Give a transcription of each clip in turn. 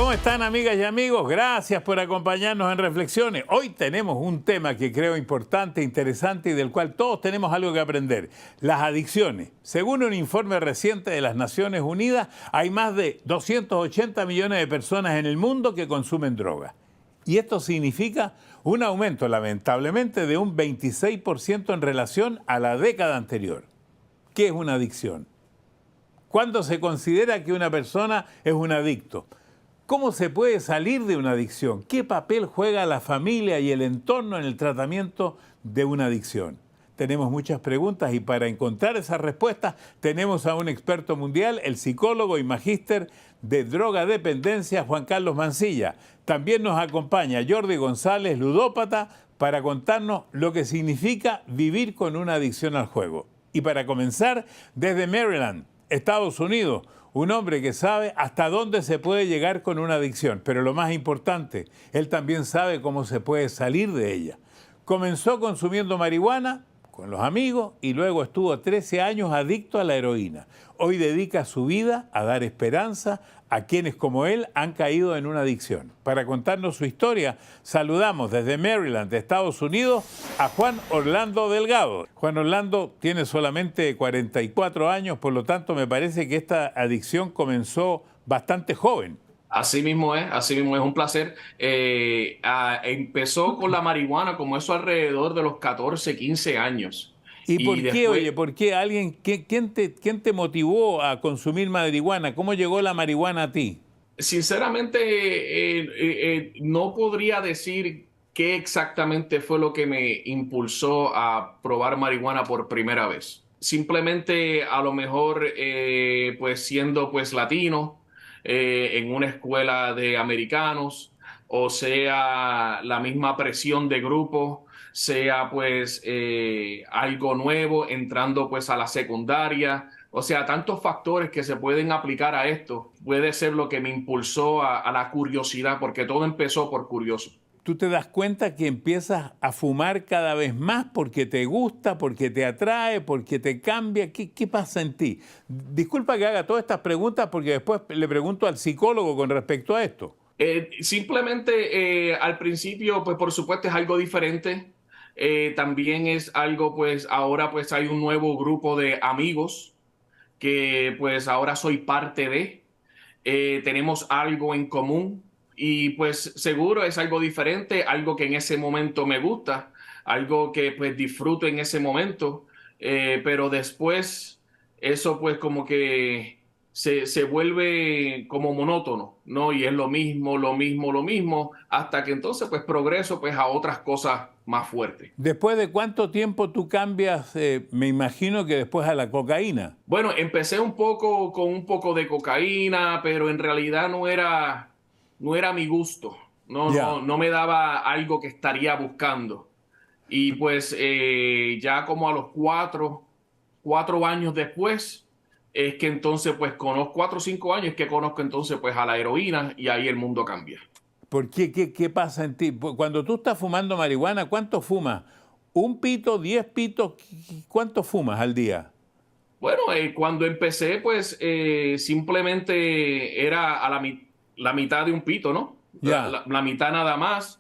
¿Cómo están, amigas y amigos? Gracias por acompañarnos en Reflexiones. Hoy tenemos un tema que creo importante, interesante y del cual todos tenemos algo que aprender. Las adicciones. Según un informe reciente de las Naciones Unidas, hay más de 280 millones de personas en el mundo que consumen drogas. Y esto significa un aumento, lamentablemente, de un 26% en relación a la década anterior. ¿Qué es una adicción? ¿Cuándo se considera que una persona es un adicto? ¿Cómo se puede salir de una adicción? ¿Qué papel juega la familia y el entorno en el tratamiento de una adicción? Tenemos muchas preguntas y para encontrar esas respuestas tenemos a un experto mundial, el psicólogo y magíster de drogadependencia, Juan Carlos Mancilla. También nos acompaña Jordi González, ludópata, para contarnos lo que significa vivir con una adicción al juego. Y para comenzar, desde Maryland, Estados Unidos, un hombre que sabe hasta dónde se puede llegar con una adicción, pero lo más importante, él también sabe cómo se puede salir de ella. Comenzó consumiendo marihuana con los amigos y luego estuvo 13 años adicto a la heroína. Hoy dedica su vida a dar esperanza a quienes como él han caído en una adicción. Para contarnos su historia, saludamos desde Maryland, de Estados Unidos, a Juan Orlando Delgado. Juan Orlando tiene solamente 44 años, por lo tanto me parece que esta adicción comenzó bastante joven. Así mismo es un placer. Empezó con la marihuana como eso alrededor de los 14, 15 años. ¿Y por qué, después, oye, por qué alguien, quién te motivó a consumir marihuana? ¿Cómo llegó la marihuana a ti? Sinceramente, no podría decir qué exactamente fue lo que me impulsó a probar marihuana por primera vez. Simplemente a lo mejor, pues siendo pues latino, en una escuela de americanos, o sea, la misma presión de grupo, sea pues algo nuevo, entrando pues a la secundaria. O sea, tantos factores que se pueden aplicar a esto. Puede ser lo que me impulsó a la curiosidad, porque todo empezó por curioso. Tú te das cuenta que empiezas a fumar cada vez más porque te gusta, porque te atrae, porque te cambia. ¿Qué pasa en ti? Disculpa que haga todas estas preguntas porque después le pregunto al psicólogo con respecto a esto. Simplemente al principio, pues por supuesto es algo diferente. También es algo, pues ahora pues hay un nuevo grupo de amigos que pues ahora soy parte de. Tenemos algo en común y pues seguro es algo diferente, algo que en ese momento me gusta, algo que pues disfruto en ese momento, pero después eso pues como que se vuelve como monótono, ¿no? Y es lo mismo, lo mismo, lo mismo, hasta que entonces pues progreso pues a otras cosas más fuertes. ¿Después de cuánto tiempo tú cambias, me imagino que después a la cocaína? Bueno, empecé un poco con un poco de cocaína, pero en realidad no era mi gusto. Ya. No me daba algo que estaría buscando. Y pues ya como a los cuatro años después, es que entonces pues conozco 4 o 5 años, es que conozco entonces pues a la heroína y ahí el mundo cambia. ¿Por qué? ¿Qué pasa en ti? Cuando tú estás fumando marihuana, ¿cuánto fumas? ¿Un pito, 10 pitos? ¿Cuánto fumas al día? Bueno, cuando empecé, pues simplemente era la mitad de un pito, ¿no? Ya. La mitad nada más.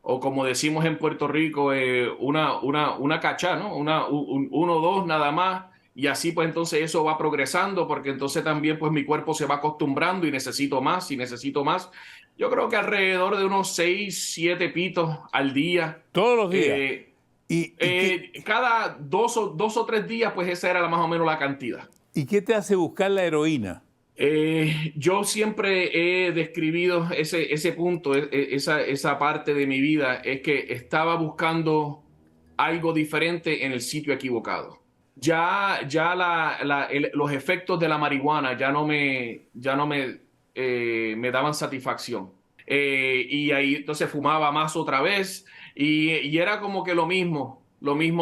O como decimos en Puerto Rico, una cachá, ¿no? Uno o dos nada más. Y así, pues entonces eso va progresando, porque entonces también, pues mi cuerpo se va acostumbrando y necesito más y necesito más. Yo creo que alrededor de unos 6, 7 pitos al día. Todos los días. Eh, ¿Y Cada dos o tres días, pues esa era más o menos la cantidad. qué te hace buscar la heroína? Yo siempre he describido ese punto, esa parte de mi vida, es que estaba buscando algo diferente en el sitio equivocado. Los efectos de la marihuana me daban satisfacción. Y ahí entonces fumaba más otra vez y era como que lo mismo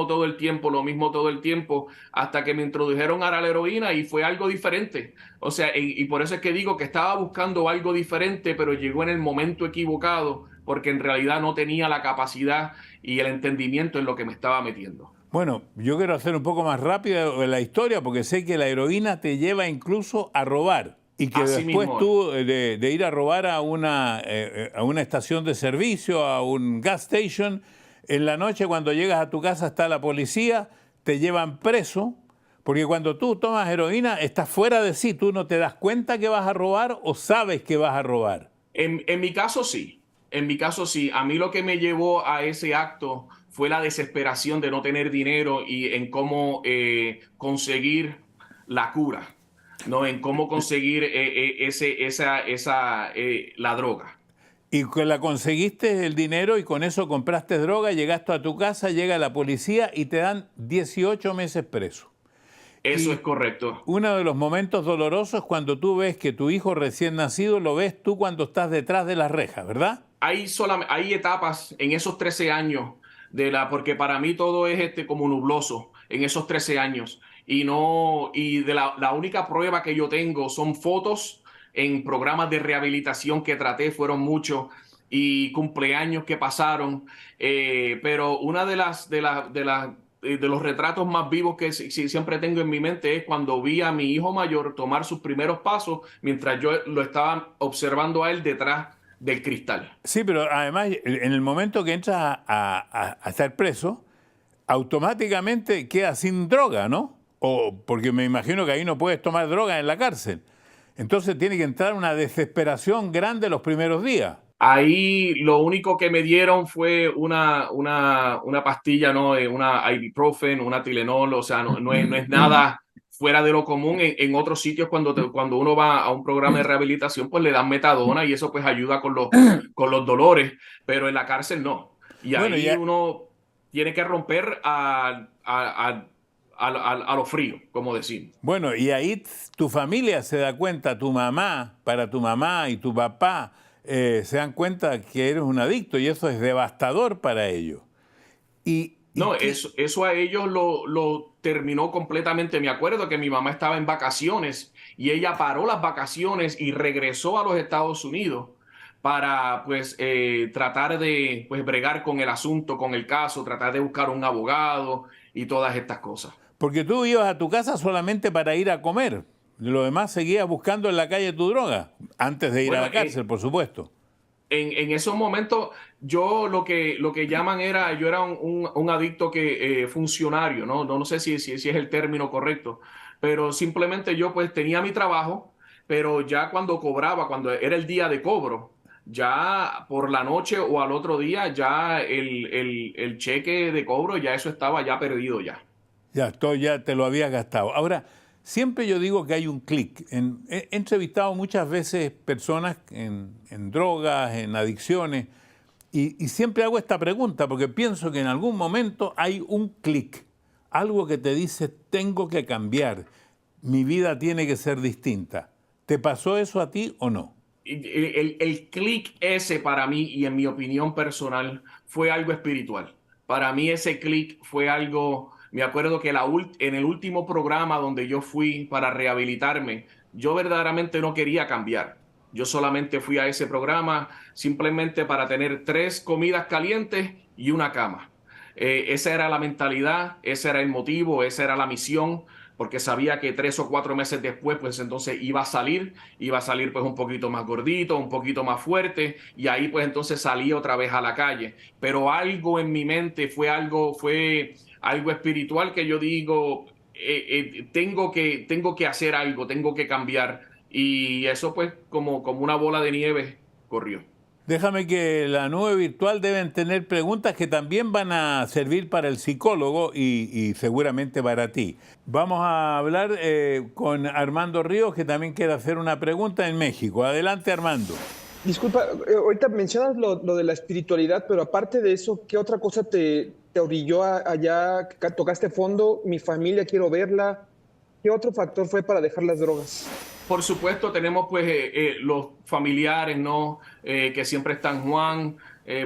todo el tiempo, lo mismo todo el tiempo, hasta que me introdujeron a la heroína y fue algo diferente. O sea, y por eso es que digo que estaba buscando algo diferente, pero llegó en el momento equivocado, porque en realidad no tenía la capacidad y el entendimiento en lo que me estaba metiendo. Bueno, yo quiero hacer un poco más rápida la historia porque sé que la heroína te lleva incluso a robar. Y que Así después mismo. tú, de ir a robar a una estación de servicio, a un gas station, en la noche cuando llegas a tu casa está la policía, te llevan preso, porque cuando tú tomas heroína estás fuera de sí, tú no te das cuenta que vas a robar o sabes que vas a robar. En mi caso sí, en mi caso sí. A mí lo que me llevó a ese acto fue la desesperación de no tener dinero y en cómo conseguir la cura, ¿no? En cómo conseguir la droga. Y que la conseguiste el dinero y con eso compraste droga, llegaste a tu casa, llega la policía y te dan 18 meses preso. Eso es Y correcto. uno de los momentos dolorosos es cuando tú ves que tu hijo recién nacido lo ves tú cuando estás detrás de las rejas, ¿verdad? Hay etapas en esos 13 años porque para mí todo es como nubloso en esos 13 años. Y no, y de la única prueba que yo tengo son fotos en programas de rehabilitación que traté, fueron muchos, y cumpleaños que pasaron. Pero una de los retratos más vivos que siempre tengo en mi mente es cuando vi a mi hijo mayor tomar sus primeros pasos mientras yo lo estaba observando a él detrás del cristal. Sí, pero además en el momento que entras a estar preso, automáticamente quedas sin droga, ¿no? O porque me imagino que ahí no puedes tomar droga en la cárcel. Entonces tiene que entrar una desesperación grande los primeros días. Ahí lo único que me dieron fue una pastilla, ¿no? Una ibuprofen, una Tylenol, o sea, no es nada fuera de lo común. En otros sitios, cuando uno va a un programa de rehabilitación, pues le dan metadona y eso pues ayuda con los dolores, pero en la cárcel no. Y Bueno, ahí ya, uno tiene que romper a lo frío, como decimos. bueno, y ahí tu familia se da cuenta, tu mamá, para tu mamá y tu papá, se dan cuenta que eres un adicto y eso es devastador para ellos. Y No, qué, eso a ellos lo terminó completamente. Me acuerdo que mi mamá estaba en vacaciones y ella paró las vacaciones y regresó a los Estados Unidos para pues tratar de pues bregar con el asunto, con el caso, tratar de buscar un abogado y todas estas cosas. porque tú ibas a tu casa solamente para ir a comer. Lo demás seguías buscando en la calle tu droga, antes de ir a Bueno, la cárcel, por supuesto. en esos momentos yo lo que llaman yo era un adicto funcionario, ¿no? No sé si es el término correcto, pero simplemente yo pues tenía mi trabajo, pero ya cuando cobraba, cuando era el día de cobro, ya por la noche o al otro día, ya el cheque de cobro, ya eso estaba ya perdido ya. Ya, esto ya te lo habías gastado. Ahora, siempre yo digo que hay un clic. He entrevistado muchas veces personas en drogas, en adicciones, y siempre hago esta pregunta porque pienso que en algún momento hay un clic, algo que te dice, tengo que cambiar, mi vida tiene que ser distinta. ¿Te pasó eso a ti o no? El clic ese para mí y en mi opinión personal fue algo espiritual. Para mí ese clic fue algo, me acuerdo que en el último programa donde yo fui para rehabilitarme, yo verdaderamente no quería cambiar. Yo solamente fui a ese programa simplemente para tener 3 comidas calientes y una cama. Esa era la mentalidad, ese era el motivo, esa era la misión, porque sabía que 3 o 4 meses después, pues entonces iba a salir pues un poquito más gordito, un poquito más fuerte, y ahí pues entonces salí otra vez a la calle. Pero algo en mi mente fue algo espiritual que yo digo, tengo que hacer algo, tengo que cambiar. Y eso pues como una bola de nieve corrió. Déjame que la nube virtual deben tener preguntas que también van a servir para el psicólogo y seguramente para ti. Vamos a hablar con Armando Ríos, que también quiere hacer una pregunta en México. Adelante, Armando. Disculpa, ahorita mencionas lo de la espiritualidad, pero aparte de eso, ¿qué otra cosa te orilló allá? ¿Tocaste fondo? Mi familia, quiero verla. ¿Qué otro factor fue para dejar las drogas? Por supuesto, tenemos pues los familiares, ¿no? Que siempre están, Juan,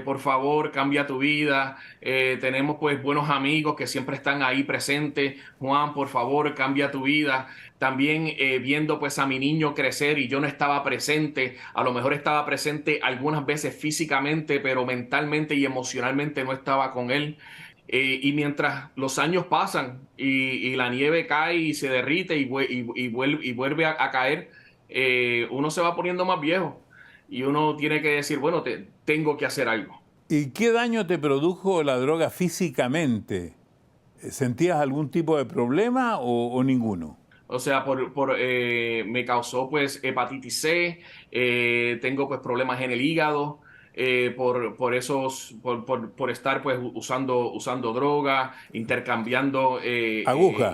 por favor, cambia tu vida. Tenemos pues buenos amigos que siempre están ahí presentes. Juan, por favor, cambia tu vida. También viendo pues a mi niño crecer y yo no estaba presente. A lo mejor estaba presente algunas veces físicamente, pero mentalmente y emocionalmente no estaba con él. Y mientras los años pasan y la nieve cae y se derrite y vuelve a caer, uno se va poniendo más viejo y uno tiene que decir, bueno, tengo que hacer algo. ¿Y qué daño te produjo la droga físicamente? ¿Sentías algún tipo de problema o ninguno? O sea, me causó pues hepatitis C, tengo pues problemas en el hígado, por estar pues usando droga, intercambiando Aguja.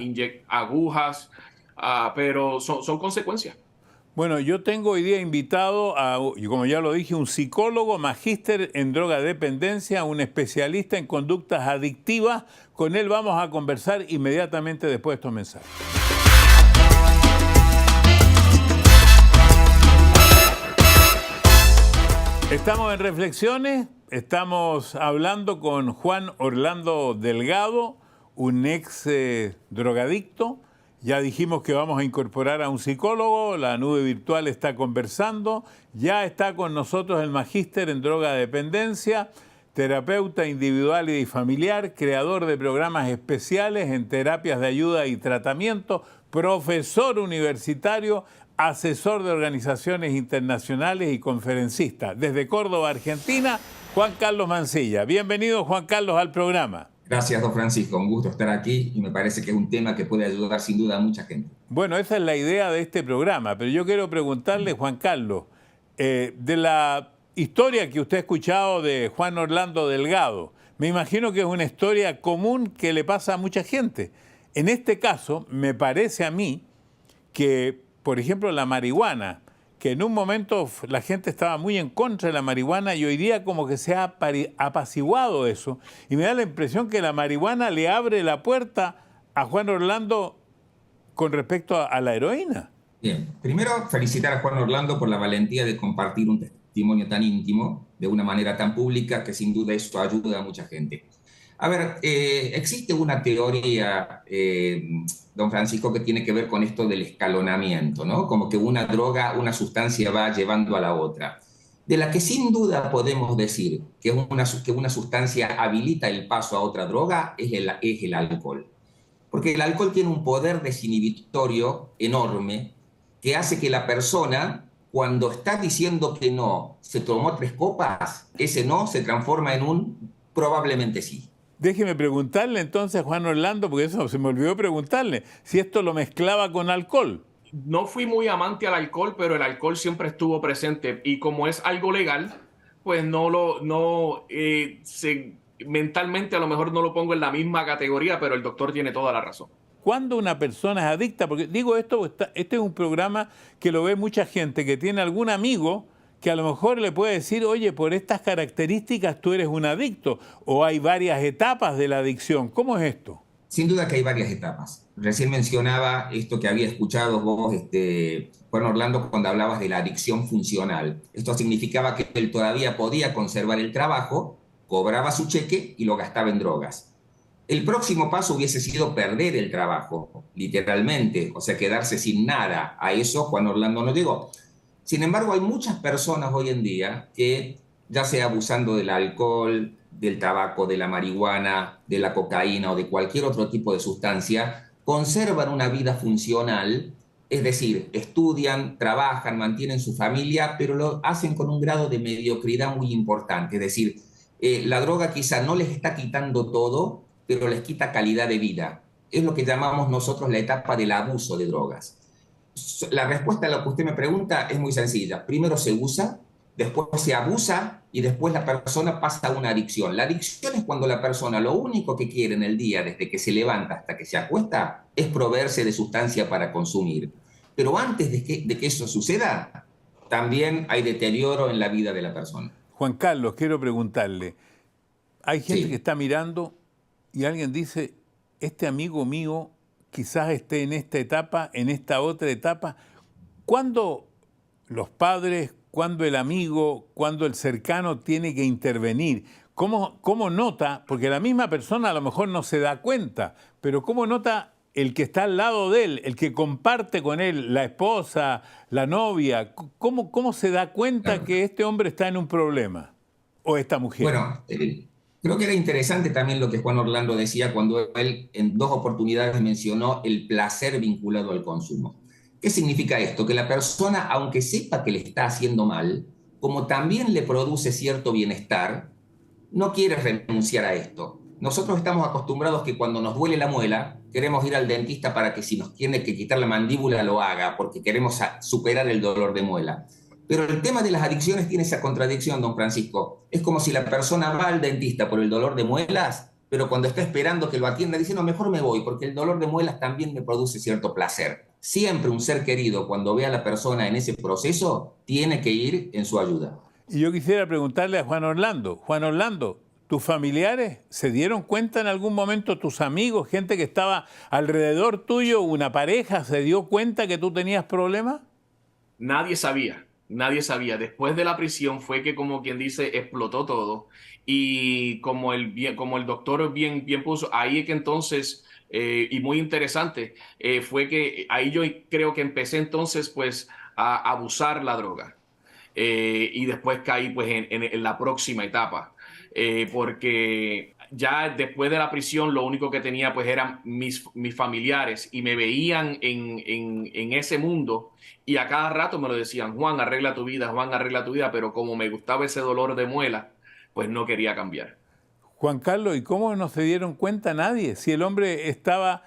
agujas, pero son consecuencias. Bueno, yo tengo hoy día invitado a, y como ya lo dije, un psicólogo, magíster en drogadependencia, un especialista en conductas adictivas. Con él vamos a conversar inmediatamente después de estos mensajes. Estamos en Reflexiones, estamos hablando con Juan Orlando Delgado, un ex drogadicto. Ya dijimos que vamos a incorporar a un psicólogo, la nube virtual está conversando, ya está con nosotros el magíster en drogadependencia, terapeuta individual y familiar, creador de programas especiales en terapias de ayuda y tratamiento, profesor universitario, asesor de organizaciones internacionales y conferencista. Desde Córdoba, Argentina, Juan Carlos Mancilla. Bienvenido, Juan Carlos, al programa. Gracias, don Francisco. Un gusto estar aquí y me parece que es un tema que puede ayudar sin duda a mucha gente. Bueno, esa es la idea de este programa, pero yo quiero preguntarle, Juan Carlos, de la historia que usted ha escuchado de Juan Orlando Delgado, me imagino que es una historia común que le pasa a mucha gente. En este caso, me parece a mí que, por ejemplo, la marihuana, que en un momento la gente estaba muy en contra de la marihuana y hoy día como que se ha apaciguado eso. Y me da la impresión que la marihuana le abre la puerta a Juan Orlando con respecto a la heroína. Bien, primero felicitar a Juan Orlando por la valentía de compartir un testimonio tan íntimo de una manera tan pública que sin duda eso ayuda a mucha gente. A ver, existe una teoría, don Francisco, que tiene que ver con esto del escalonamiento, ¿no? Como que una droga, una sustancia va llevando a la otra. De la que sin duda podemos decir que una sustancia habilita el paso a otra droga es el alcohol. Porque el alcohol tiene un poder desinhibitorio enorme que hace que la persona, cuando está diciendo que no, se tomó 3 copas, ese no se transforma en un probablemente sí. Déjeme preguntarle entonces a Juan Orlando, porque eso se me olvidó preguntarle, si esto lo mezclaba con alcohol. No fui muy amante al alcohol, pero el alcohol siempre estuvo presente y como es algo legal, pues mentalmente a lo mejor no lo pongo en la misma categoría, pero el doctor tiene toda la razón. ¿Cuándo una persona es adicta? Porque digo esto, este es un programa que lo ve mucha gente, que tiene algún amigo que a lo mejor le puede decir, oye, por estas características tú eres un adicto, o hay varias etapas de la adicción. ¿Cómo es esto? Sin duda que hay varias etapas. Recién mencionaba esto que había escuchado vos, Juan Orlando, cuando hablabas de la adicción funcional. Esto significaba que él todavía podía conservar el trabajo, cobraba su cheque y lo gastaba en drogas. El próximo paso hubiese sido perder el trabajo, literalmente, o sea, quedarse sin nada. A eso Juan Orlando no llegó. Sin embargo, hay muchas personas hoy en día que, ya sea abusando del alcohol, del tabaco, de la marihuana, de la cocaína o de cualquier otro tipo de sustancia, conservan una vida funcional, es decir, estudian, trabajan, mantienen su familia, pero lo hacen con un grado de mediocridad muy importante. Es decir, la droga quizá no les está quitando todo, pero les quita calidad de vida. Es lo que llamamos nosotros la etapa del abuso de drogas. La respuesta a lo que usted me pregunta es muy sencilla. Primero se usa, después se abusa y después la persona pasa a una adicción. La adicción es cuando la persona lo único que quiere en el día, desde que se levanta hasta que se acuesta, es proveerse de sustancia para consumir. Pero antes de que eso suceda, también hay deterioro en la vida de la persona. Juan Carlos, quiero preguntarle, hay gente Sí. que está mirando y alguien dice, este amigo mío quizás esté en esta etapa, en esta otra etapa. ¿Cuándo los padres, cuándo el amigo, cuándo el cercano tiene que intervenir? ¿Cómo nota? Porque la misma persona a lo mejor no se da cuenta, pero ¿cómo nota el que está al lado de él, el que comparte con él, la esposa, la novia? ¿Cómo se da cuenta Claro. que este hombre está en un problema? ¿O esta mujer? Bueno, creo que era interesante también lo que Juan Orlando decía cuando él en 2 oportunidades mencionó el placer vinculado al consumo. ¿Qué significa esto? Que la persona, aunque sepa que le está haciendo mal, como también le produce cierto bienestar, no quiere renunciar a esto. Nosotros estamos acostumbrados que cuando nos duele la muela, queremos ir al dentista para que si nos tiene que quitar la mandíbula lo haga, porque queremos superar el dolor de muela. Pero el tema de las adicciones tiene esa contradicción, don Francisco. Es como si la persona va al dentista por el dolor de muelas, pero cuando está esperando que lo atienda dice, no, mejor me voy, porque el dolor de muelas también me produce cierto placer. Siempre un ser querido, cuando ve a la persona en ese proceso, tiene que ir en su ayuda. Y yo quisiera preguntarle a Juan Orlando. Juan Orlando, ¿tus familiares se dieron cuenta en algún momento, tus amigos, gente que estaba alrededor tuyo, una pareja, se dio cuenta que tú tenías problemas? Nadie sabía. Nadie sabía. Después de la prisión fue que, como quien dice, explotó todo. Y como el doctor bien puso, ahí es que entonces, y muy interesante, fue que ahí yo creo que empecé entonces pues a abusar la droga. Y después caí pues en la próxima etapa. Porque ya después de la prisión lo único que tenía pues eran mis familiares y me veían en ese mundo y a cada rato me lo decían, Juan, arregla tu vida, Juan, arregla tu vida, pero como me gustaba ese dolor de muela, pues no quería cambiar. Juan Carlos, ¿y cómo no se dieron cuenta nadie? Si el hombre estaba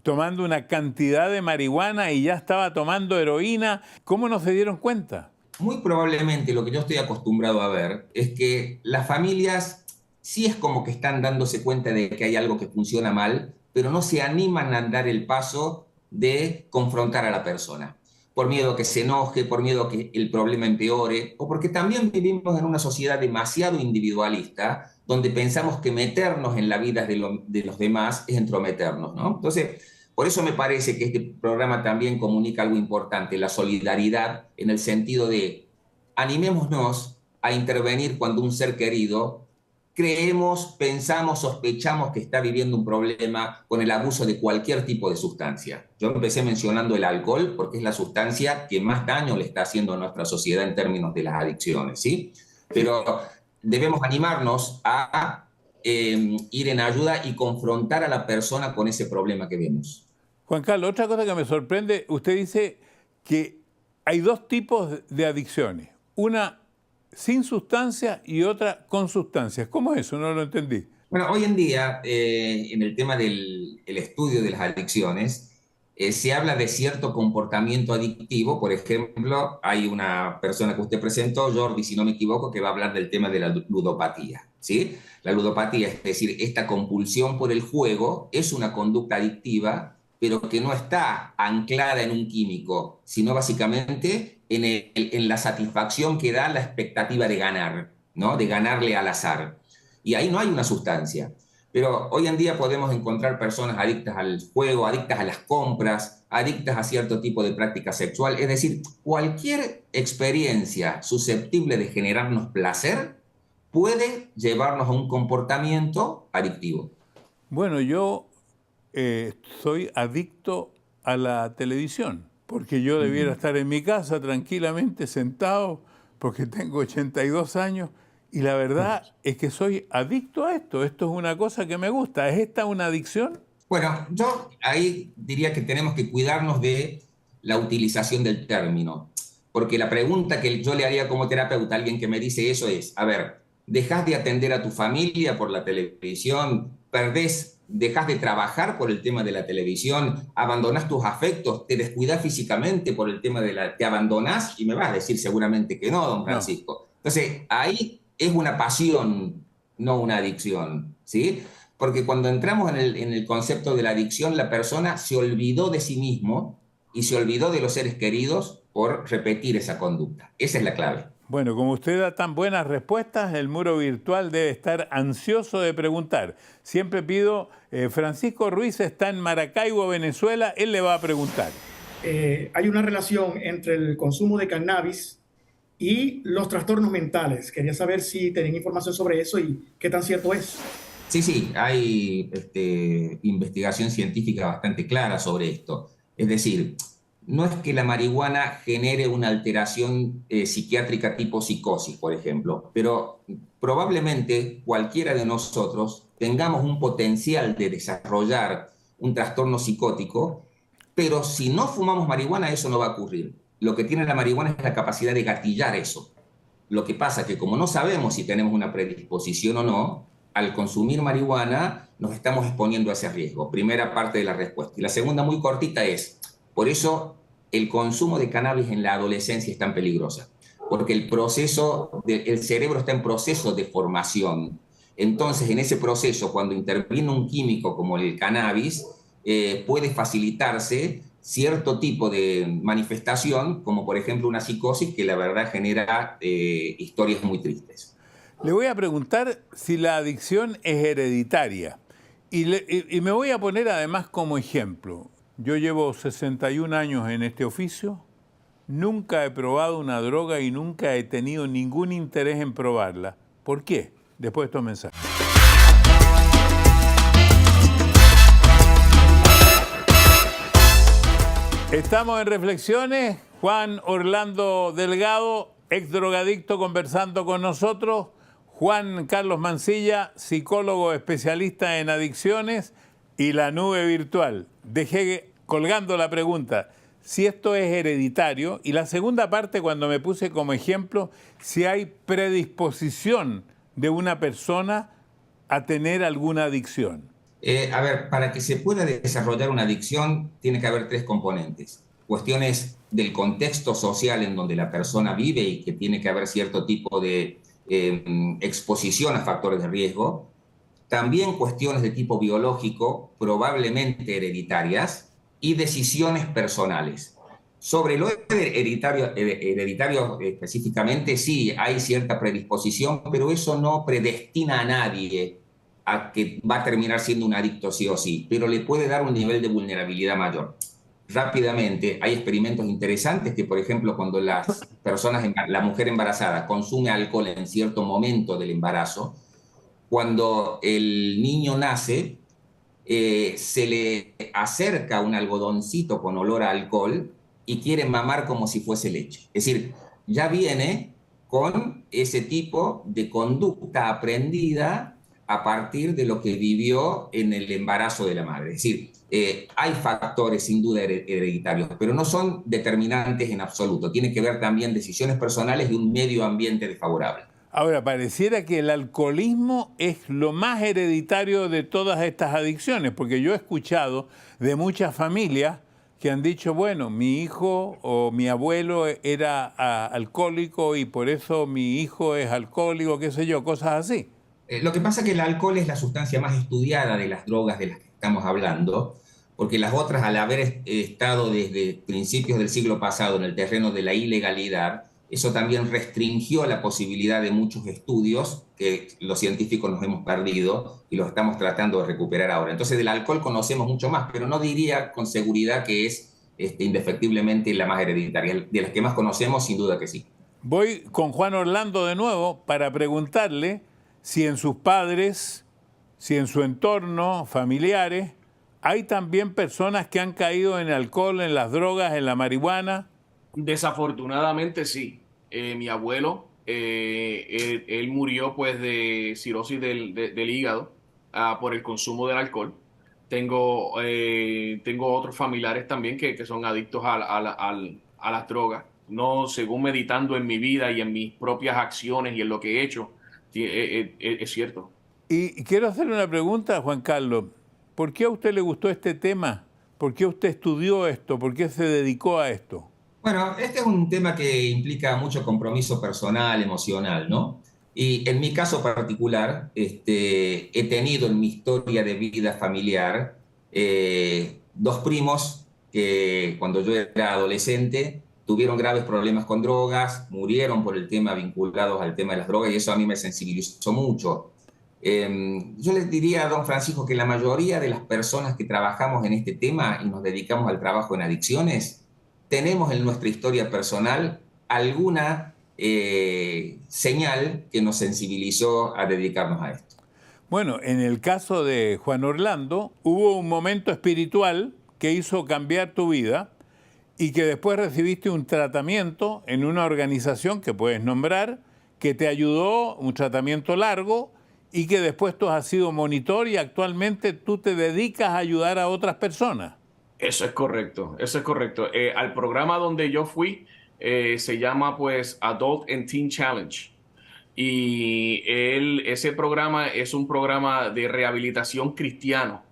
tomando una cantidad de marihuana y ya estaba tomando heroína, ¿cómo no se dieron cuenta? Muy probablemente lo que yo estoy acostumbrado a ver es que las familias sí es como que están dándose cuenta de que hay algo que funciona mal, pero no se animan a dar el paso de confrontar a la persona. Por miedo a que se enoje, por miedo a que el problema empeore, o porque también vivimos en una sociedad demasiado individualista, donde pensamos que meternos en la vida de los demás es entrometernos, ¿no? Entonces, por eso me parece que este programa también comunica algo importante, la solidaridad, en el sentido de animémonos a intervenir cuando un ser querido creemos, pensamos, sospechamos que está viviendo un problema con el abuso de cualquier tipo de sustancia. Yo empecé mencionando el alcohol porque es la sustancia que más daño le está haciendo a nuestra sociedad en términos de las adicciones, ¿sí? Pero debemos animarnos a ir en ayuda y confrontar a la persona con ese problema que vemos. Juan Carlos, otra cosa que me sorprende, usted dice que hay dos tipos de adicciones, una sin sustancias y otra con sustancias. ¿Cómo es eso? No lo entendí. Bueno, hoy en día, en el tema del estudio de las adicciones, se habla de cierto comportamiento adictivo. Por ejemplo, hay una persona que usted presentó, Jordi, si no me equivoco, que va a hablar del tema de la ludopatía, ¿sí? La ludopatía, es decir, esta compulsión por el juego, es una conducta adictiva, pero que no está anclada en un químico, sino básicamente en la satisfacción que da la expectativa de ganar, ¿no? De ganarle al azar. Y ahí no hay una sustancia. Pero hoy en día podemos encontrar personas adictas al juego, adictas a las compras, adictas a cierto tipo de práctica sexual. Es decir, cualquier experiencia susceptible de generarnos placer puede llevarnos a un comportamiento adictivo. Bueno, yo soy adicto a la televisión, porque yo debiera estar en mi casa tranquilamente sentado, porque tengo 82 años, y la verdad es que soy adicto a esto. Esto es una cosa que me gusta. ¿Es esta una adicción? Bueno, yo ahí diría que tenemos que cuidarnos de la utilización del término, porque la pregunta que yo le haría como terapeuta a alguien que me dice eso es, a ver, ¿dejás de atender a tu familia por la televisión? ¿Dejás de trabajar por el tema de la televisión? ¿Abandonás tus afectos? ¿Te descuidás físicamente por el tema ¿Te abandonás? Y me vas a decir seguramente que no, don Francisco. No. Entonces, ahí es una pasión, no una adicción, ¿sí? Porque cuando entramos en el concepto de la adicción, la persona se olvidó de sí mismo y se olvidó de los seres queridos por repetir esa conducta. Esa es la clave. Bueno, como usted da tan buenas respuestas, el muro virtual debe estar ansioso de preguntar. Siempre pido, Francisco Ruiz está en Maracaibo, Venezuela, él le va a preguntar. Hay una relación entre el consumo de cannabis y los trastornos mentales. Quería saber si tenían información sobre eso y qué tan cierto es. Sí, hay investigación científica bastante clara sobre esto. Es decir, no es que la marihuana genere una alteración psiquiátrica tipo psicosis, por ejemplo, pero probablemente cualquiera de nosotros tengamos un potencial de desarrollar un trastorno psicótico Pero si no fumamos marihuana, eso no va a ocurrir. Lo que tiene la marihuana es la capacidad de gatillar eso. Lo que pasa es que como no sabemos si tenemos una predisposición o no, al consumir marihuana nos estamos exponiendo a ese riesgo. Primera parte de la respuesta. Y la segunda, muy cortita, es, por eso el consumo de cannabis en la adolescencia es tan peligrosa. Porque el cerebro está en proceso de formación. Entonces, en ese proceso, cuando interviene un químico como el cannabis, puede facilitarse cierto tipo de manifestación, como por ejemplo una psicosis que la verdad genera historias muy tristes. Le voy a preguntar si la adicción es hereditaria. Y me voy a poner además como ejemplo. Yo llevo 61 años en este oficio, nunca he probado una droga y nunca he tenido ningún interés en probarla. ¿Por qué? Después de estos mensajes. Estamos en Reflexiones. Juan Orlando Delgado, ex drogadicto, conversando con nosotros. Juan Carlos Mancilla, psicólogo especialista en adicciones, y la nube virtual. Dejé colgando la pregunta, si esto es hereditario, y la segunda parte, cuando me puse como ejemplo, si hay predisposición de una persona a tener alguna adicción. A ver, para que se pueda desarrollar una adicción, tiene que haber tres componentes. Cuestiones del contexto social en donde la persona vive y que tiene que haber cierto tipo de exposición a factores de riesgo. También cuestiones de tipo biológico, probablemente hereditarias, y decisiones personales. Sobre lo hereditario específicamente, sí, hay cierta predisposición, pero eso no predestina a nadie a que va a terminar siendo un adicto sí o sí, pero le puede dar un nivel de vulnerabilidad mayor. Rápidamente, hay experimentos interesantes que, por ejemplo, cuando la mujer embarazada consume alcohol en cierto momento del embarazo, cuando el niño nace, se le acerca un algodoncito con olor a alcohol y quiere mamar como si fuese leche. Es decir, ya viene con ese tipo de conducta aprendida a partir de lo que vivió en el embarazo de la madre. Es decir, hay factores sin duda hereditarios, pero no son determinantes en absoluto. Tiene que ver también decisiones personales y un medio ambiente desfavorable. Ahora, pareciera que el alcoholismo es lo más hereditario de todas estas adicciones, porque yo he escuchado de muchas familias que han dicho, bueno, mi hijo o mi abuelo era alcohólico y por eso mi hijo es alcohólico, qué sé yo, cosas así. Lo que pasa es que el alcohol es la sustancia más estudiada de las drogas de las que estamos hablando, porque las otras, al haber estado desde principios del siglo pasado en el terreno de la ilegalidad, eso también restringió la posibilidad de muchos estudios que los científicos nos hemos perdido y los estamos tratando de recuperar ahora. Entonces del alcohol conocemos mucho más, pero no diría con seguridad que es indefectiblemente la más hereditaria. De las que más conocemos, sin duda que sí. Voy con Juan Orlando de nuevo para preguntarle si en sus padres, si en su entorno, familiares, hay también personas que han caído en el alcohol, en las drogas, en la marihuana. Desafortunadamente sí. Mi abuelo, él murió pues de cirrosis del hígado por el consumo del alcohol. Tengo otros familiares también que son adictos a las drogas. No, según meditando en mi vida y en mis propias acciones y en lo que he hecho, es cierto. Y quiero hacerle una pregunta, Juan Carlos. ¿Por qué a usted le gustó este tema? ¿Por qué usted estudió esto? ¿Por qué se dedicó a esto? Bueno, este es un tema que implica mucho compromiso personal, emocional, ¿no? Y en mi caso particular, he tenido en mi historia de vida familiar dos primos que cuando yo era adolescente tuvieron graves problemas con drogas, murieron por el tema vinculados al tema de las drogas y eso a mí me sensibilizó mucho. Yo les diría a don Francisco que la mayoría de las personas que trabajamos en este tema y nos dedicamos al trabajo en adicciones, tenemos en nuestra historia personal alguna señal que nos sensibilizó a dedicarnos a esto. Bueno, en el caso de Juan Orlando, hubo un momento espiritual que hizo cambiar tu vida y que después recibiste un tratamiento en una organización que puedes nombrar, que te ayudó, un tratamiento largo, y que después tú has sido monitor y actualmente tú te dedicas a ayudar a otras personas. Eso es correcto, eso es correcto. Al programa donde yo fui se llama pues Adult and Teen Challenge. Y ese programa es un programa de rehabilitación cristiano,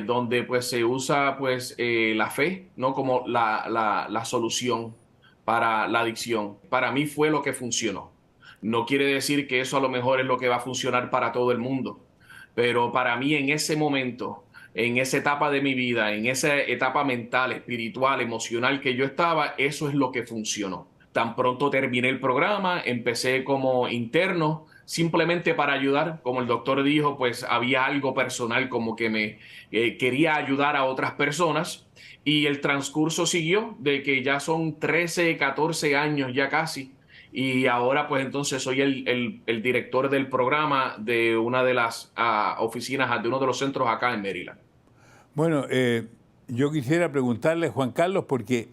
donde pues se usa pues la fe, ¿no? Como la solución para la adicción. Para mí fue lo que funcionó. No quiere decir que eso a lo mejor es lo que va a funcionar para todo el mundo, pero para mí en ese momento, en esa etapa de mi vida, en esa etapa mental, espiritual, emocional que yo estaba, eso es lo que funcionó. Tan pronto terminé el programa, empecé como interno, simplemente para ayudar. Como el doctor dijo, pues había algo personal como que me quería ayudar a otras personas. Y el transcurso siguió de que ya son 13, 14 años ya casi. Y ahora pues entonces soy el director del programa de una de las oficinas, de uno de los centros acá en Maryland. Bueno, yo quisiera preguntarle, Juan Carlos, porque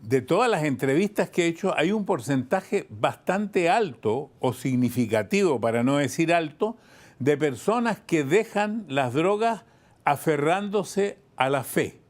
de todas las entrevistas que he hecho, hay un porcentaje bastante alto o significativo, para no decir alto, de personas que dejan las drogas aferrándose a la fe.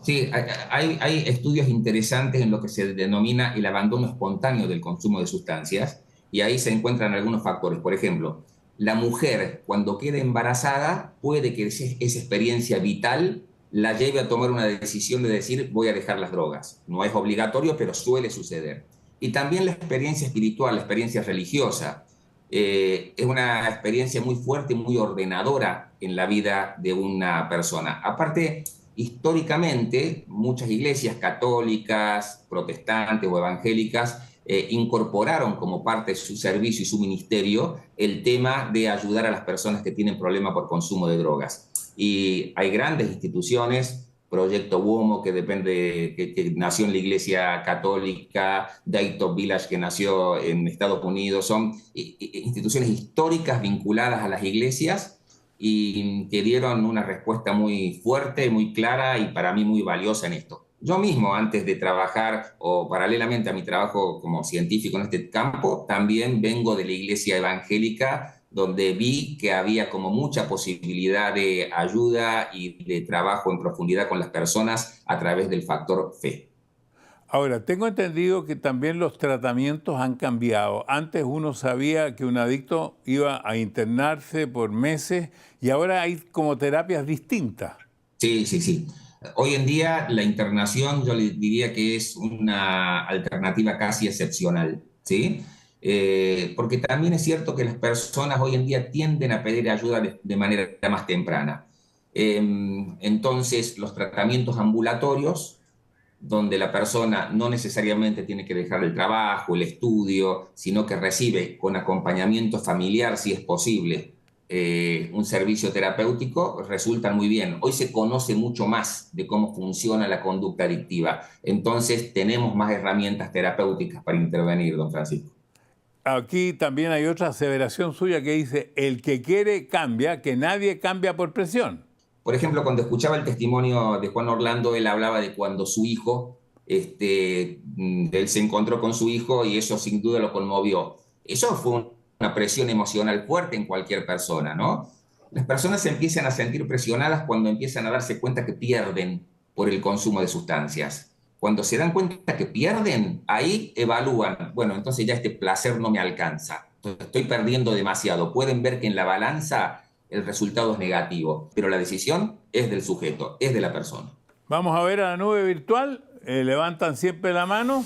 Sí, hay estudios interesantes en lo que se denomina el abandono espontáneo del consumo de sustancias, y ahí se encuentran algunos factores. Por ejemplo, la mujer cuando queda embarazada puede que esa experiencia vital la lleve a tomar una decisión de decir voy a dejar las drogas. No es obligatorio, pero suele suceder. Y también la experiencia espiritual, la experiencia religiosa, es una experiencia muy fuerte, muy ordenadora en la vida de una persona. Aparte, históricamente, muchas iglesias católicas, protestantes o evangélicas incorporaron como parte de su servicio y su ministerio el tema de ayudar a las personas que tienen problemas por consumo de drogas. Y hay grandes instituciones, Proyecto WOMO, que depende, que nació en la Iglesia Católica, Dayton Village, que nació en Estados Unidos, son instituciones históricas vinculadas a las iglesias y que dieron una respuesta muy fuerte, muy clara y para mí muy valiosa en esto. Yo mismo, antes de trabajar o paralelamente a mi trabajo como científico en este campo, también vengo de la iglesia evangélica, donde vi que había como mucha posibilidad de ayuda y de trabajo en profundidad con las personas a través del factor fe. Ahora, tengo entendido que también los tratamientos han cambiado. Antes uno sabía que un adicto iba a internarse por meses y ahora hay como terapias distintas. Sí, sí, sí. Hoy en día la internación yo le diría que es una alternativa casi excepcional, ¿sí? Porque también es cierto que las personas hoy en día tienden a pedir ayuda de manera más temprana. Entonces, los tratamientos ambulatorios, donde la persona no necesariamente tiene que dejar el trabajo, el estudio, sino que recibe con acompañamiento familiar, si es posible, un servicio terapéutico, resultan muy bien. Hoy se conoce mucho más de cómo funciona la conducta adictiva, entonces tenemos más herramientas terapéuticas para intervenir, don Francisco. Aquí también hay otra aseveración suya que dice, el que quiere cambia, que nadie cambia por presión. Por ejemplo, cuando escuchaba el testimonio de Juan Orlando, él hablaba de cuando su hijo, él se encontró con su hijo y eso sin duda lo conmovió. Eso fue una presión emocional fuerte en cualquier persona, ¿no? Las personas se empiezan a sentir presionadas cuando empiezan a darse cuenta que pierden por el consumo de sustancias. Cuando se dan cuenta que pierden, ahí evalúan, bueno, entonces ya este placer no me alcanza, estoy perdiendo demasiado. Pueden ver que en la balanza el resultado es negativo, pero la decisión es del sujeto, es de la persona. Vamos a ver a la nube virtual, levantan siempre la mano.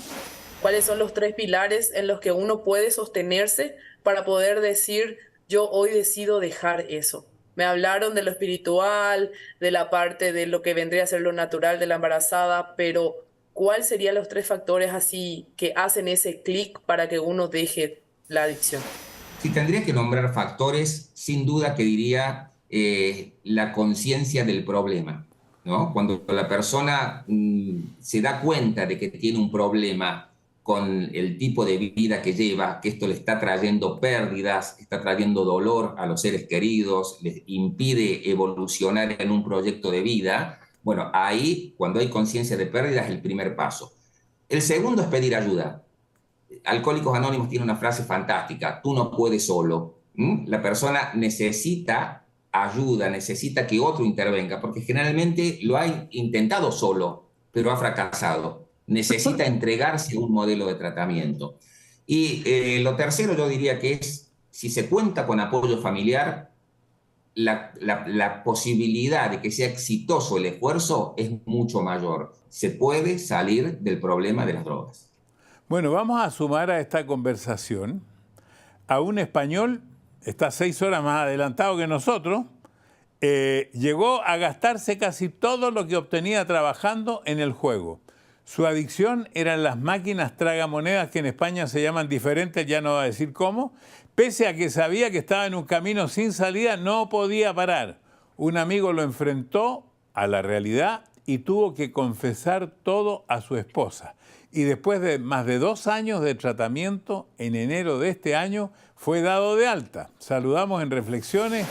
¿Cuáles son los 3 pilares en los que uno puede sostenerse para poder decir, yo hoy decido dejar eso? Me hablaron de lo espiritual, de la parte de lo que vendría a ser lo natural de la embarazada, pero ¿cuáles serían los 3 factores así que hacen ese clic para que uno deje la adicción? Si tendría que nombrar factores, sin duda que diría la conciencia del problema, ¿no? Cuando la persona se da cuenta de que tiene un problema con el tipo de vida que lleva, que esto le está trayendo pérdidas, está trayendo dolor a los seres queridos, les impide evolucionar en un proyecto de vida, bueno, ahí, cuando hay conciencia de pérdida, es el primer paso. El segundo es pedir ayuda. Alcohólicos Anónimos tiene una frase fantástica, tú no puedes solo. La persona necesita ayuda, necesita que otro intervenga, porque generalmente lo ha intentado solo, pero ha fracasado. Necesita entregarse a un modelo de tratamiento. Y lo tercero yo diría que es, si se cuenta con apoyo familiar, la posibilidad de que sea exitoso el esfuerzo es mucho mayor. Se puede salir del problema de las drogas. Bueno, vamos a sumar a esta conversación a un español, está 6 horas más adelantado que nosotros, llegó a gastarse casi todo lo que obtenía trabajando en el juego. Su adicción eran las máquinas tragamonedas, que en España se llaman diferentes, ya no va a decir cómo. Pese a que sabía que estaba en un camino sin salida, no podía parar. Un amigo lo enfrentó a la realidad y tuvo que confesar todo a su esposa. Y después de más de 2 años de tratamiento, en enero de este año, fue dado de alta. Saludamos en Reflexiones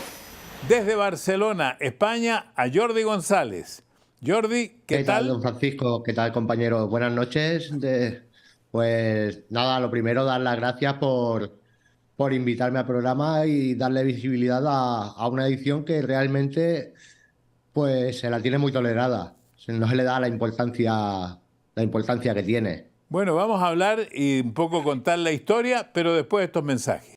desde Barcelona, España, a Jordi González. Jordi, ¿qué tal? Don Francisco? ¿Qué tal, compañero? Buenas noches. Pues nada, lo primero, dar las gracias por invitarme al programa y darle visibilidad a una edición que realmente pues se la tiene muy tolerada. No se le da la importancia que tiene. Bueno, vamos a hablar y un poco contar la historia, pero después de estos mensajes.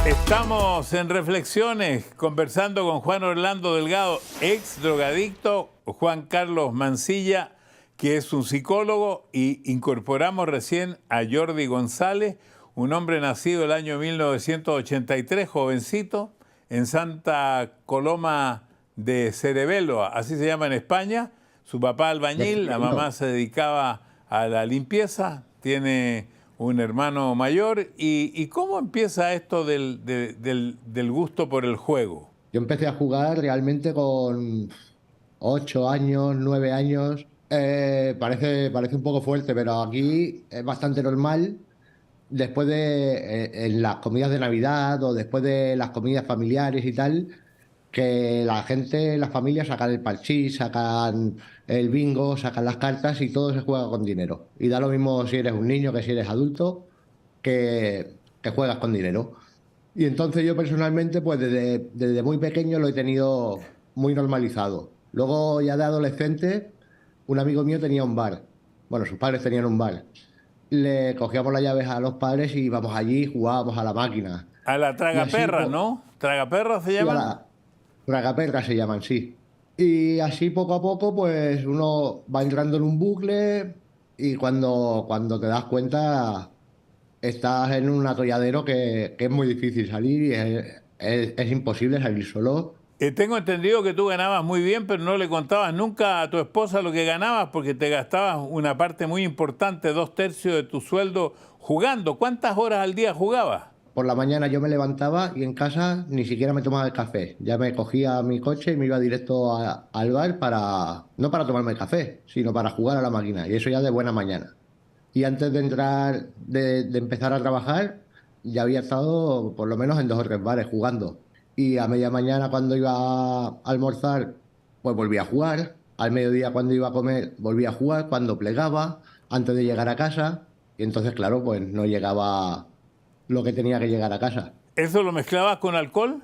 Estamos en Reflexiones conversando con Juan Orlando Delgado, ex drogadicto, Juan Carlos Mancilla, que es un psicólogo, y incorporamos recién a Jordi González, un hombre nacido el año 1983, jovencito, en Santa Coloma de Cerebelo, así se llama en España. Su papá albañil, la mamá se dedicaba a la limpieza, tiene un hermano mayor. ¿Y cómo empieza esto del gusto por el juego? Yo empecé a jugar realmente con 8 años, 9 años. Parece un poco fuerte, pero aquí es bastante normal. Después en las comidas de Navidad o después de las comidas familiares y tal, que la gente, las familias sacan el parchís, sacan el bingo, sacan las cartas y todo se juega con dinero. Y da lo mismo si eres un niño que si eres adulto, que juegas con dinero. Y entonces yo personalmente, pues desde muy pequeño lo he tenido muy normalizado. Luego ya de adolescente, un amigo mío tenía un bar. Bueno, sus padres tenían un bar. Le cogíamos las llaves a los padres y íbamos allí y jugábamos a la máquina. A la tragaperra, ¿no? ¿Tragaperra se llama? A la tragaperra se llaman, sí. Y así poco a poco, pues uno va entrando en un bucle y cuando te das cuenta estás en un atolladero que es muy difícil salir y es imposible salir solo. Tengo entendido que tú ganabas muy bien, pero no le contabas nunca a tu esposa lo que ganabas porque te gastabas una parte muy importante, 2/3 de tu sueldo jugando. ¿Cuántas horas al día jugabas? Por la mañana yo me levantaba y en casa ni siquiera me tomaba el café. Ya me cogía mi coche y me iba directo al bar no para tomarme el café, sino para jugar a la máquina. Y eso ya de buena mañana. Y antes de entrar, de empezar a trabajar, ya había estado por lo menos en 2 o 3 bares jugando. Y a media mañana cuando iba a almorzar, pues volvía a jugar. Al mediodía cuando iba a comer, volvía a jugar. Cuando plegaba, antes de llegar a casa. Y entonces, claro, pues no llegaba lo que tenía que llegar a casa. ¿Eso lo mezclabas con alcohol?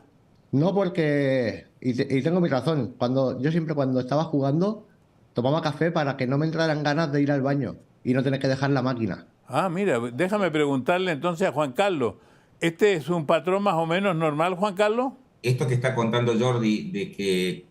No, porque... Y tengo mi razón. Yo siempre cuando estaba jugando, tomaba café para que no me entraran ganas de ir al baño y no tener que dejar la máquina. Ah, mira, déjame preguntarle entonces a Juan Carlos. ¿Este es un patrón más o menos normal, Juan Carlos? Esto que está contando Jordi, de que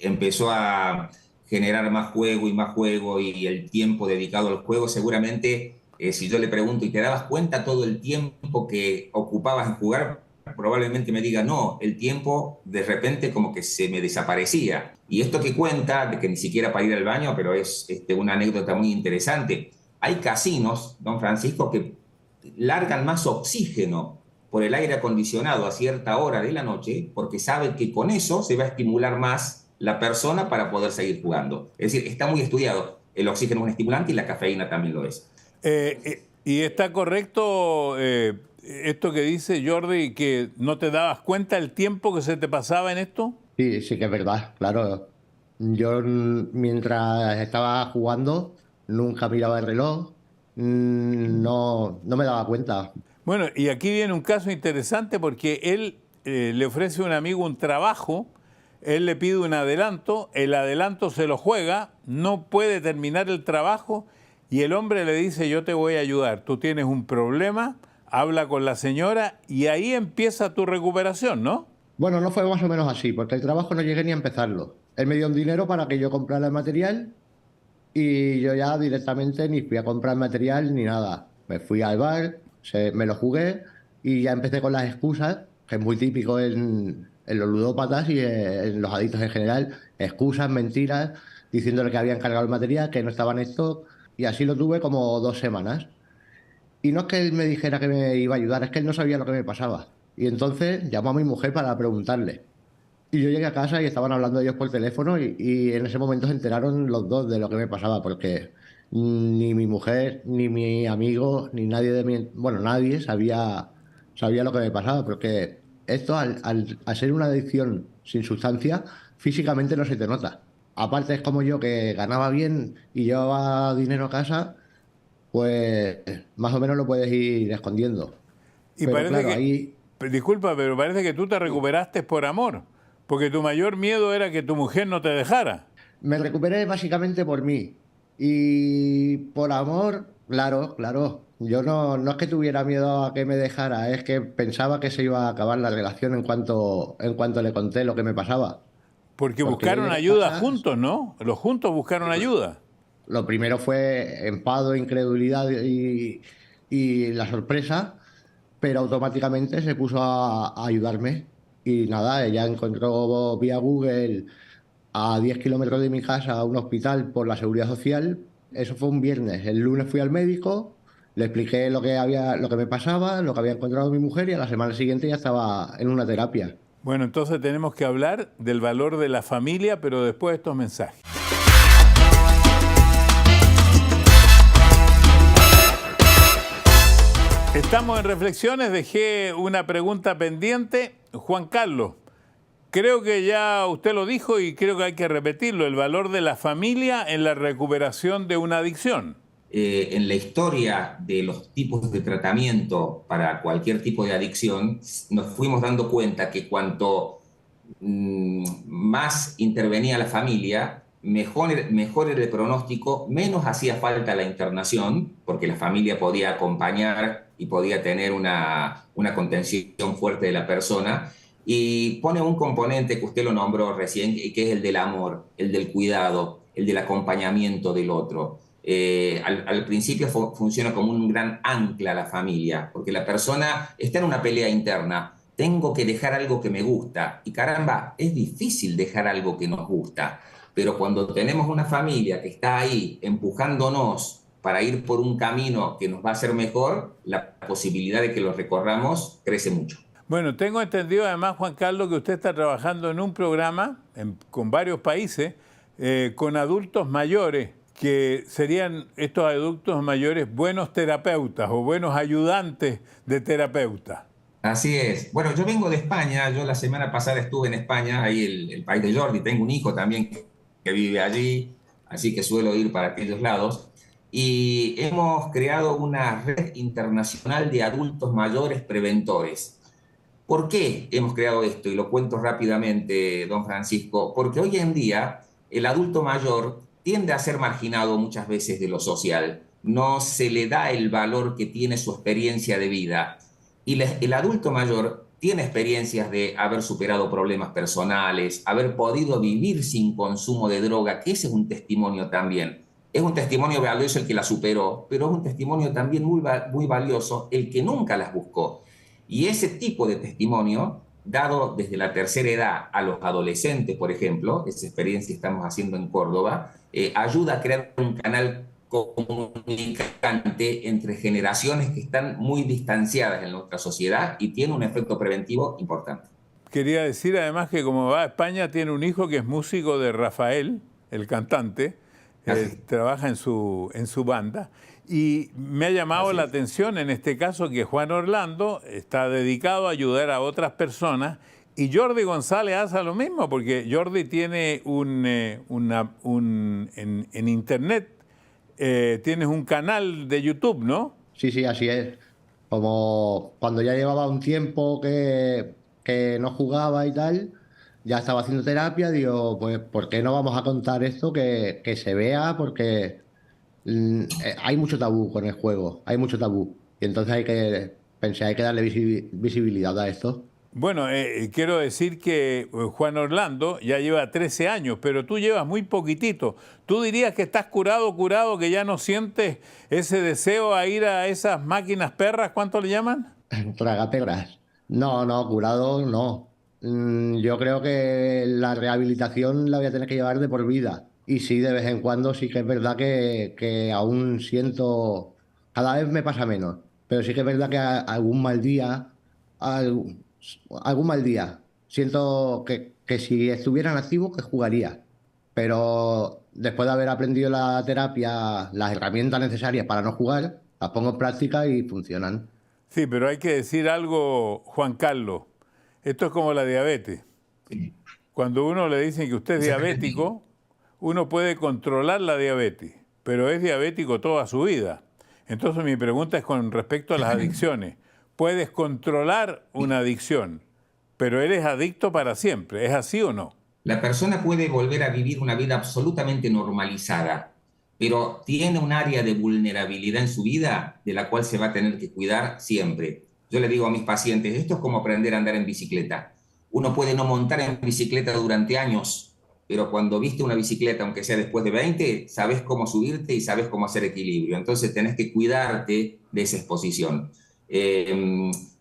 empezó a generar más juego y el tiempo dedicado al juego, seguramente si yo le pregunto, ¿y te dabas cuenta todo el tiempo que ocupabas en jugar? Probablemente me diga, no, el tiempo de repente como que se me desaparecía. Y esto que cuenta, de que ni siquiera para ir al baño, pero es una anécdota muy interesante. Hay casinos, don Francisco, que largan más oxígeno por el aire acondicionado a cierta hora de la noche, porque sabe que con eso se va a estimular más la persona para poder seguir jugando. Es decir, está muy estudiado. El oxígeno es un estimulante y la cafeína también lo es. ¿Y está correcto esto que dice Jordi, que no te dabas cuenta el tiempo que se te pasaba en esto? Sí, sí que es verdad, claro. Yo mientras estaba jugando nunca miraba el reloj, no me daba cuenta. Bueno, y aquí viene un caso interesante porque él le ofrece a un amigo un trabajo, él le pide un adelanto, el adelanto se lo juega, no puede terminar el trabajo y el hombre le dice, yo te voy a ayudar, tú tienes un problema, habla con la señora y ahí empieza tu recuperación, ¿no? Bueno, no fue más o menos así, porque el trabajo no llegué ni a empezarlo. Él me dio un dinero para que yo comprara el material y yo ya directamente ni fui a comprar material ni nada. Me fui al bar, me lo jugué y ya empecé con las excusas, que es muy típico en los ludópatas y en los adictos en general. Excusas, mentiras, diciéndole que habían cargado el material, que no estaba en stock, y así lo tuve como 2 semanas. Y no es que él me dijera que me iba a ayudar, es que él no sabía lo que me pasaba. Y entonces llamó a mi mujer para preguntarle. Y yo llegué a casa y estaban hablando ellos por teléfono y en ese momento se enteraron los dos de lo que me pasaba, porque ni mi mujer, ni mi amigo, ni nadie de mi... Bueno, nadie sabía lo que me pasaba, porque esto al ser una adicción sin sustancia, físicamente no se te nota. Aparte es como yo que ganaba bien y llevaba dinero a casa, pues más o menos lo puedes ir escondiendo. Y Pero parece claro, que, ahí disculpa, pero parece que tú te recuperaste por amor, porque tu mayor miedo era que tu mujer no te dejara. me recuperé básicamente por mí. Y por amor, claro, claro. Yo no es que tuviera miedo a que me dejara, es que pensaba que se iba a acabar la relación en cuanto le conté lo que me pasaba. Porque Porque yo buscaron llegué a ayuda casa, juntos, ¿no? Los juntos buscaron ayuda. lo primero fue enfado, incredulidad y la sorpresa, pero automáticamente se puso a ayudarme. Y nada, ella encontró vía Google a 10 kilómetros de mi casa un hospital por la seguridad social. Eso fue un viernes. El lunes fui al médico, le expliqué lo que me pasaba, lo que había encontrado mi mujer y a la semana siguiente ya estaba en una terapia. Bueno, entonces tenemos que hablar del valor de la familia, pero después de estos mensajes. Estamos en Reflexiones, dejé una pregunta pendiente. Juan Carlos, creo que ya usted lo dijo y creo que hay que repetirlo, el valor de la familia en la recuperación de una adicción. En la historia de los tipos de tratamiento para cualquier tipo de adicción, nos fuimos dando cuenta que cuanto más intervenía la familia, mejor era el pronóstico, menos hacía falta la internación, porque la familia podía acompañar y podía tener una contención fuerte de la persona. Y pone un componente que usted lo nombró recién, que es el del amor, el del cuidado, el del acompañamiento del otro. Al principio funciona como un gran ancla a la familia, porque la persona está en una pelea interna. Tengo que dejar algo que me gusta. Y caramba, es difícil dejar algo que nos gusta. Pero cuando tenemos una familia que está ahí empujándonos para ir por un camino que nos va a hacer mejor, la posibilidad de que lo recorramos crece mucho. Bueno, tengo entendido además, Juan Carlos, que usted está trabajando en un programa con varios países con adultos mayores, que serían estos adultos mayores buenos terapeutas o buenos ayudantes de terapeutas. Así es. Bueno, yo vengo de España, yo la semana pasada estuve en España, ahí el país de Jordi, tengo un hijo también que vive allí, así que suelo ir para aquellos lados. Y hemos creado una red internacional de adultos mayores preventores. ¿Por qué hemos creado esto? Y lo cuento rápidamente, don Francisco. Porque hoy en día el adulto mayor tiende a ser marginado muchas veces de lo social. No se le da el valor que tiene su experiencia de vida. Y el adulto mayor tiene experiencias de haber superado problemas personales, haber podido vivir sin consumo de droga, que ese es un testimonio también. Es un testimonio valioso el que la superó, pero es un testimonio también muy valioso el que nunca las buscó. Y ese tipo de testimonio, dado desde la tercera edad a los adolescentes, por ejemplo, esa experiencia estamos haciendo en Córdoba, ayuda a crear un canal comunicante entre generaciones que están muy distanciadas en nuestra sociedad y tiene un efecto preventivo importante. Quería decir además que como va a España, tiene un hijo que es músico de Rafael, el cantante, trabaja en su banda. Y me ha llamado la atención en este caso que Juan Orlando está dedicado a ayudar a otras personas y Jordi González hace lo mismo, porque Jordi tiene en internet tienes un canal de YouTube, ¿no? Sí, sí, así es. Como cuando ya llevaba un tiempo que no jugaba y tal, ya estaba haciendo terapia, digo, pues, ¿por qué no vamos a contar esto que se vea? Porque hay mucho tabú con el juego, hay mucho tabú. Y entonces pensé, hay que darle visibilidad a esto. Bueno, quiero decir que Juan Orlando ya lleva 13 años, pero tú llevas muy poquitito. ¿Tú dirías que estás curado, que ya no sientes ese deseo a ir a esas máquinas perras? ¿Cuánto le llaman? Tragaperras. No, no, curado no. Yo creo que la rehabilitación la voy a tener que llevar de por vida. Y sí, de vez en cuando sí que es verdad que aún siento, cada vez me pasa menos, pero sí que es verdad que algún mal día, al- algún mal día, siento que si estuviera en activo que jugaría. Pero después de haber aprendido la terapia, las herramientas necesarias para no jugar, las pongo en práctica y funcionan. Sí, pero hay que decir algo, Juan Carlos. Esto es como la diabetes. Sí. Cuando uno le dicen que usted es diabético, uno puede controlar la diabetes, pero es diabético toda su vida. Entonces mi pregunta es con respecto a las adicciones. Puedes controlar una adicción, pero eres adicto para siempre. ¿Es así o no? La persona puede volver a vivir una vida absolutamente normalizada, pero tiene un área de vulnerabilidad en su vida de la cual se va a tener que cuidar siempre. Yo le digo a mis pacientes, esto es como aprender a andar en bicicleta. Uno puede no montar en bicicleta durante años, pero cuando viste una bicicleta, aunque sea después de 20, sabes cómo subirte y sabes cómo hacer equilibrio. Entonces tenés que cuidarte de esa exposición.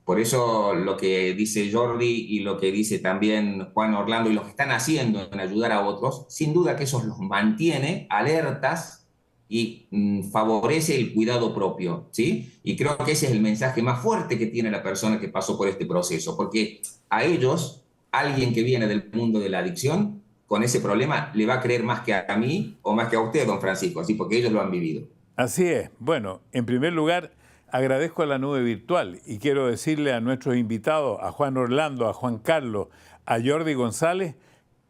Por eso lo que dice Jordi y lo que dice también Juan Orlando y lo que están haciendo en ayudar a otros, sin duda que eso los mantiene alertas y favorece el cuidado propio, ¿sí? Y creo que ese es el mensaje más fuerte que tiene la persona que pasó por este proceso, porque a ellos, alguien que viene del mundo de la adicción, con ese problema le va a creer más que a mí o más que a usted, don Francisco, ¿sí? Porque ellos lo han vivido. Así es. Bueno, en primer lugar, agradezco a la nube virtual y quiero decirle a nuestros invitados, a Juan Orlando, a Juan Carlos, a Jordi González,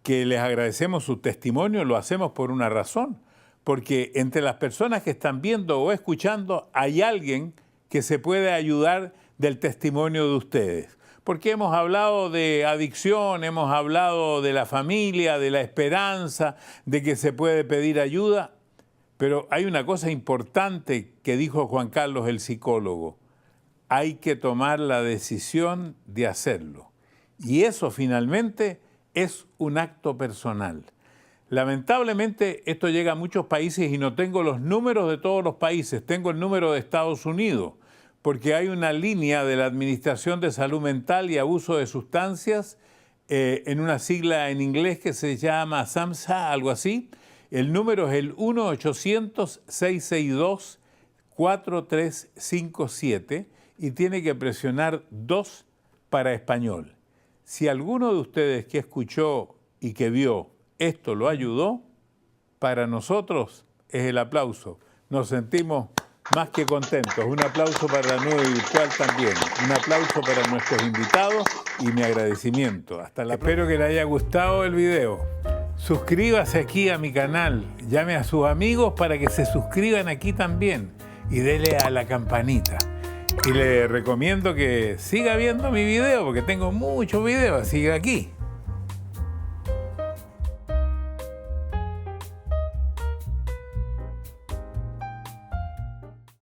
que les agradecemos su testimonio, lo hacemos por una razón, porque entre las personas que están viendo o escuchando hay alguien que se puede ayudar del testimonio de ustedes. Porque hemos hablado de adicción, hemos hablado de la familia, de la esperanza, de que se puede pedir ayuda. Pero hay una cosa importante que dijo Juan Carlos, el psicólogo. Hay que tomar la decisión de hacerlo. Y eso finalmente es un acto personal. Lamentablemente esto llega a muchos países y no tengo los números de todos los países, tengo el número de Estados Unidos, porque hay una línea de la Administración de Salud Mental y Abuso de Sustancias en una sigla en inglés que se llama SAMHSA, algo así. El número es el 1-800-662-4357 y tiene que presionar 2 para español. Si alguno de ustedes que escuchó y que vio esto lo ayudó, para nosotros es el aplauso. Nos sentimos más que contentos. Un aplauso para la nube virtual también. Un aplauso para nuestros invitados y mi agradecimiento. Hasta la próxima. Espero que les haya gustado el video. Suscríbase aquí a mi canal. Llame a sus amigos para que se suscriban aquí también. Y dele a la campanita. Y le recomiendo que siga viendo mi video porque tengo muchos videos. Siga aquí.